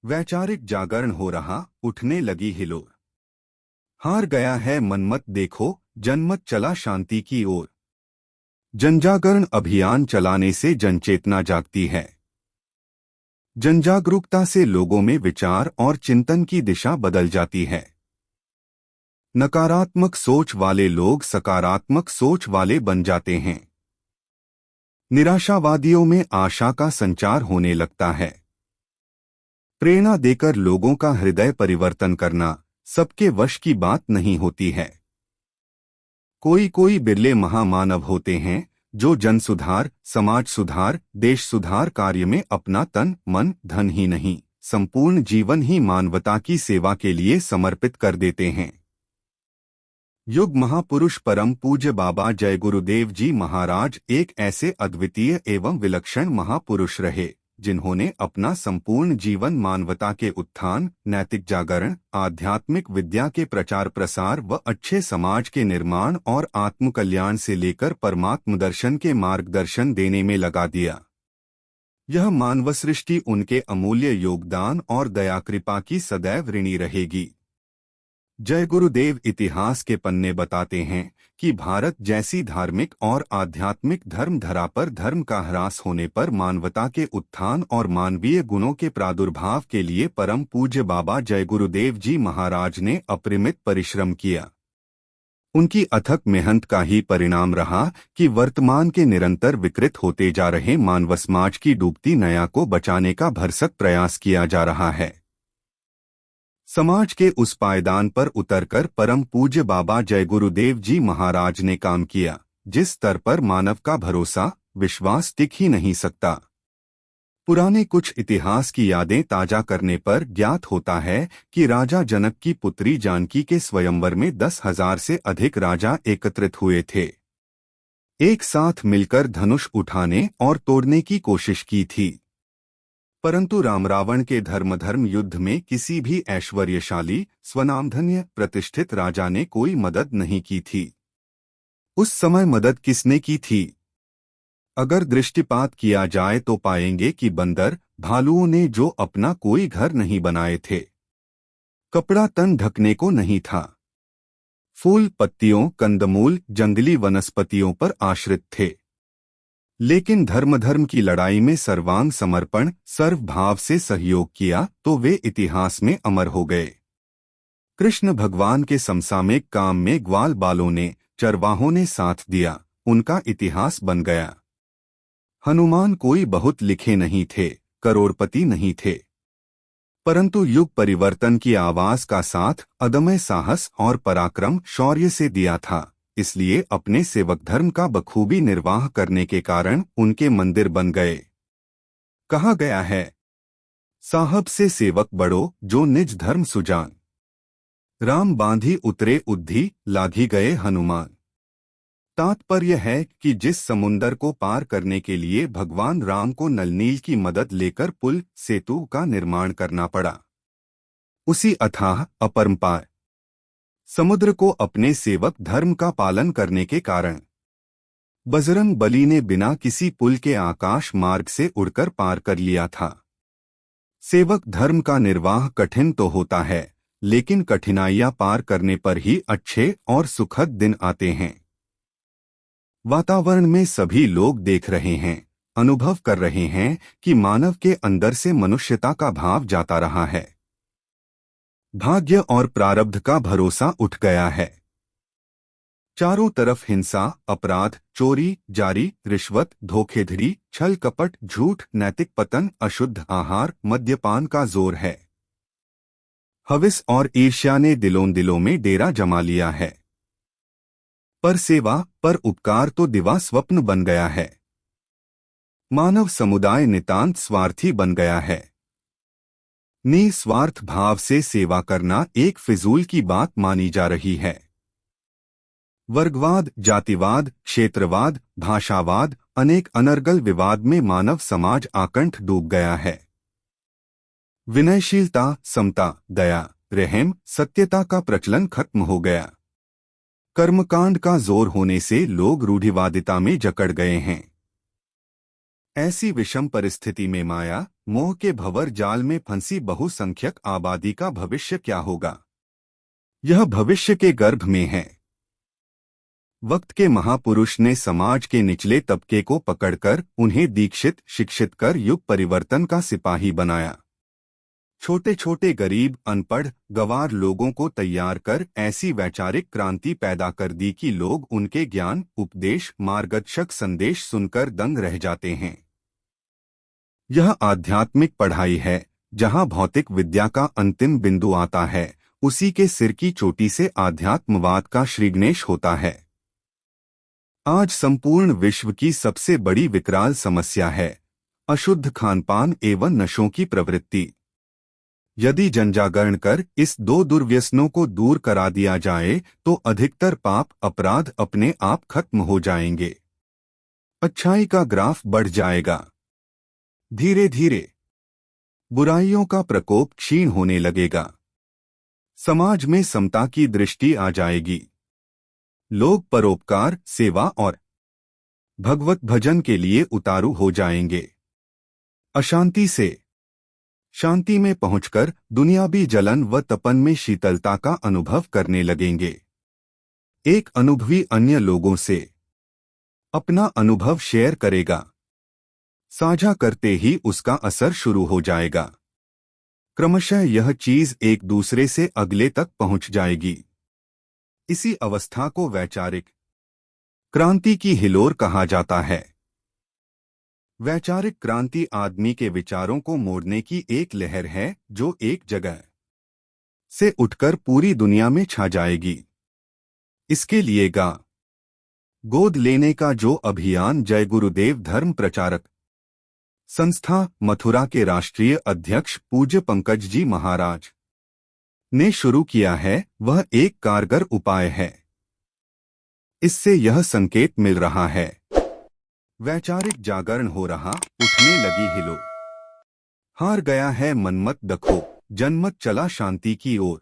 वैचारिक जागरण हो रहा, उठने लगी हिलोर। हार गया है मनमत देखो, जनमत चला शांति की ओर। जनजागरण अभियान चलाने से जनचेतना जागती है। जनजागरूकता से लोगों में विचार और चिंतन की दिशा बदल जाती है। नकारात्मक सोच वाले लोग सकारात्मक सोच वाले बन जाते हैं। निराशावादियों में आशा का संचार होने लगता है। प्रेरणा देकर लोगों का हृदय परिवर्तन करना सबके वश की बात नहीं होती है। कोई कोई बिरले महामानव होते हैं जो जन सुधार, समाज सुधार, देश सुधार कार्य में अपना तन, मन, धन ही नहीं, संपूर्ण जीवन ही मानवता की सेवा के लिए समर्पित कर देते हैं। युग महापुरुष परम पूज्य बाबा जय गुरुदेव जी महाराज एक ऐसे अद्वितीय एवं विलक्षण महापुरुष रहे जिन्होंने अपना संपूर्ण जीवन मानवता के उत्थान, नैतिक जागरण, आध्यात्मिक विद्या के प्रचार प्रसार व अच्छे समाज के निर्माण और आत्मकल्याण से लेकर परमात्म दर्शन के मार्गदर्शन देने में लगा दिया। यह मानव सृष्टि उनके अमूल्य योगदान और दया कृपा की सदैव ऋणी रहेगी। जय गुरुदेव इतिहास के पन्ने बताते हैं कि भारत जैसी धार्मिक और आध्यात्मिक धर्मधरा पर धर्म का ह्रास होने पर मानवता के उत्थान और मानवीय गुणों के प्रादुर्भाव के लिए परम पूज्य बाबा जय गुरुदेव जी महाराज ने अपरिमित परिश्रम किया। उनकी अथक मेहनत का ही परिणाम रहा कि वर्तमान के निरंतर विकृत होते जा रहे मानव समाज की डूबती नया को बचाने का भरसक प्रयास किया जा रहा है। समाज के उस पायदान पर उतरकर परम पूज्य बाबा जय गुरुदेव जी महाराज ने काम किया जिस स्तर पर मानव का भरोसा, विश्वास टिक ही नहीं सकता। पुराने कुछ इतिहास की यादें ताजा करने पर ज्ञात होता है कि राजा जनक की पुत्री जानकी के स्वयंवर में 10,000 से अधिक राजा एकत्रित हुए थे। एक साथ मिलकर धनुष उठाने और तोड़ने की कोशिश की थी, परंतु रामरावण के धर्म युद्ध में किसी भी ऐश्वर्यशाली, स्वनामधन्य, प्रतिष्ठित राजा ने कोई मदद नहीं की थी। उस समय मदद किसने की थी? अगर दृष्टिपात किया जाए तो पाएंगे कि बंदर, भालुओं ने जो अपना कोई घर नहीं बनाए थे, कपड़ा तन ढकने को नहीं था, फूल पत्तियों, कंदमूल, जंगली वनस्पतियों पर आश्रित थे, लेकिन धर्म की लड़ाई में सर्वांग समर्पण, सर्वभाव से सहयोग किया तो वे इतिहास में अमर हो गए। कृष्ण भगवान के समसामयिक काम में ग्वाल बालों ने, चरवाहों ने साथ दिया, उनका इतिहास बन गया। हनुमान कोई बहुत लिखे नहीं थे, करोड़पति नहीं थे, परंतु युग परिवर्तन की आवाज का साथ अदम्य साहस और पराक्रम शौर्य से दिया था, इसलिए अपने सेवक धर्म का बखूबी निर्वाह करने के कारण उनके मंदिर बन गए। कहा गया है, साहब से सेवक बड़ो जो निज धर्म सुजान, राम बांधी उतरे उद्धि लाधी गए हनुमान। तात्पर्य है कि जिस समुंदर को पार करने के लिए भगवान राम को नलनील की मदद लेकर पुल, सेतु का निर्माण करना पड़ा, उसी अथाह अपरंपार समुद्र को अपने सेवक धर्म का पालन करने के कारण बजरंग बली ने बिना किसी पुल के आकाश मार्ग से उड़कर पार कर लिया था। सेवक धर्म का निर्वाह कठिन तो होता है, लेकिन कठिनाइयां पार करने पर ही अच्छे और सुखद दिन आते हैं। वातावरण में सभी लोग देख रहे हैं, अनुभव कर रहे हैं कि मानव के अंदर से मनुष्यता का भाव जाता रहा है। भाग्य और प्रारब्ध का भरोसा उठ गया है। चारों तरफ हिंसा, अपराध, चोरी, जारी, रिश्वत, धोखेधड़ी, छल कपट, झूठ, नैतिक पतन, अशुद्ध आहार, मद्यपान का जोर है। हविस और ईर्ष्या ने दिलों में डेरा जमा लिया है। पर सेवा, पर उपकार तो दिवा स्वप्न बन गया है। मानव समुदाय नितांत स्वार्थी बन गया है। निस्वार्थ भाव से सेवा करना एक फिजूल की बात मानी जा रही है। वर्गवाद, जातिवाद, क्षेत्रवाद, भाषावाद, अनेक अनर्गल विवाद में मानव समाज आकंठ डूब गया है। विनयशीलता, समता, दया, रहम, सत्यता का प्रचलन खत्म हो गया। कर्मकांड का जोर होने से लोग रूढ़िवादिता में जकड़ गए हैं। ऐसी विषम परिस्थिति में माया मोह के भंवर जाल में फंसी बहुसंख्यक आबादी का भविष्य क्या होगा? यह भविष्य के गर्भ में है। वक्त के महापुरुष ने समाज के निचले तबके को पकड़कर उन्हें दीक्षित शिक्षित कर युग परिवर्तन का सिपाही बनाया। छोटे छोटे गरीब अनपढ़ गंवार लोगों को तैयार कर ऐसी वैचारिक क्रांति पैदा कर दी कि लोग उनके ज्ञान उपदेश मार्गदर्शक संदेश सुनकर दंग रह जाते हैं। यह आध्यात्मिक पढ़ाई है जहां भौतिक विद्या का अंतिम बिंदु आता है। उसी के सिर की चोटी से आध्यात्मवाद का श्रीगणेश होता है। आज संपूर्ण विश्व की सबसे बड़ी विकराल समस्या है अशुद्ध खानपान एवं नशों की प्रवृत्ति। यदि जनजागरण कर इस दो दुर्व्यसनों को दूर करा दिया जाए तो अधिकतर पाप अपराध अपने आप खत्म हो जाएंगे। अच्छाई का ग्राफ बढ़ जाएगा। धीरे धीरे बुराइयों का प्रकोप क्षीण होने लगेगा। समाज में समता की दृष्टि आ जाएगी। लोग परोपकार सेवा और भगवत भजन के लिए उतारू हो जाएंगे। अशांति से शांति में पहुंचकर दुनियावी जलन व तपन में शीतलता का अनुभव करने लगेंगे। एक अनुभवी अन्य लोगों से अपना अनुभव शेयर करेगा। साझा करते ही उसका असर शुरू हो जाएगा। क्रमशः यह चीज एक दूसरे से अगले तक पहुंच जाएगी। इसी अवस्था को वैचारिक क्रांति की हिलोर कहा जाता है। वैचारिक क्रांति आदमी के विचारों को मोड़ने की एक लहर है जो एक जगह से उठकर पूरी दुनिया में छा जाएगी। इसके लिए गोद लेने का जो अभियान जय गुरुदेव धर्म प्रचारक संस्था मथुरा के राष्ट्रीय अध्यक्ष पूज्य पंकज जी महाराज ने शुरू किया है वह एक कारगर उपाय है। इससे यह संकेत मिल रहा है वैचारिक जागरण हो रहा, उठने लगी हिलो। हार गया है मनमत दखो, जनमत चला शांति की ओर।